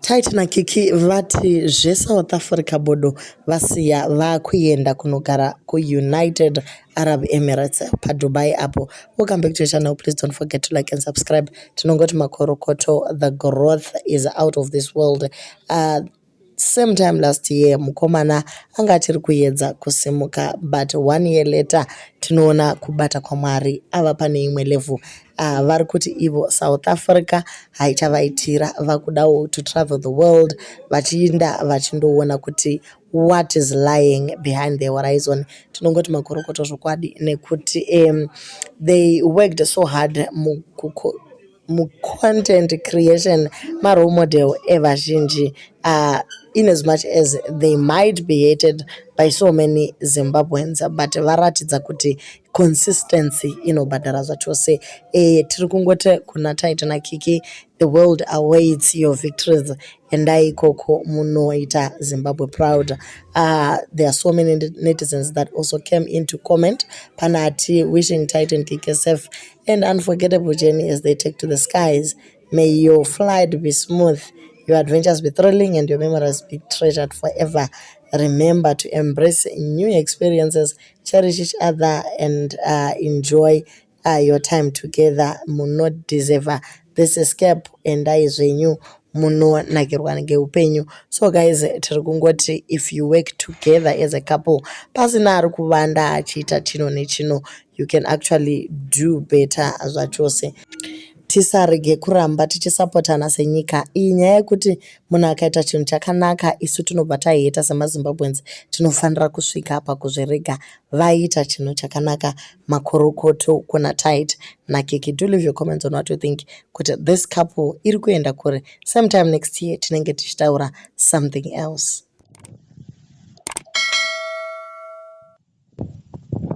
Taita Kiki vati zveSouth Africa bodo vasiya vakuenda kunogara kuUnited Arab Emirates paDubai apo. Welcome back to the channel. Please don't forget to like and subscribe. Tinongoti makorokoto, the growth is out of this world. Same time last year mukomana anga achiri kuedza kusimuka, but 1 year later tinoona kubata kwaMwari ava pane imwe level. Vari kuti ivo South Africa haichavaitira, vakudawo to travel the world vachiinda vachindoona kuti what is lying behind the horizon. Tinongoti makorokoto zvokwadi nekuti they worked so hard content creation, my role model evazhinji, in as much as they might be hated by so many Zimbabweans, but varatidza kuti consistency inobhadhara zvachose. Tiri kungoti kuna Taita naKiki, the world awaits your victories, endai ikoko munoita Zimbabwe proud. There are so many netizens that also came in to comment. Panati wishing Taita and Kiki a safe and unforgettable journey as they take to the skies. May your flight be smooth, your adventures be thrilling, and your memories be treasured forever. Remember to embrace new experiences, cherish each other, and enjoy your time together. Muno deserve this escape, and zvenyu munonakirwa ngeupenyu. So guys, tiri kungoti if you work together as a couple, pasina ari kuvanda achiita chino nechino, you can actually do better zvachose. Tisarege kuramba tichisapotana senyika. Iyi nyaya yekuti munhu akaita chinhu chakanaka isu tinobva taiheta semaZimbabweans, tinofanira kusvika pakuzvirega vaita chinhu chakanaka. Makorokoto kuna Taita naKiki. Do leave your comments on what you think kuti this couple iri kuenda kure. Same time next year tinenge tichitaura something else.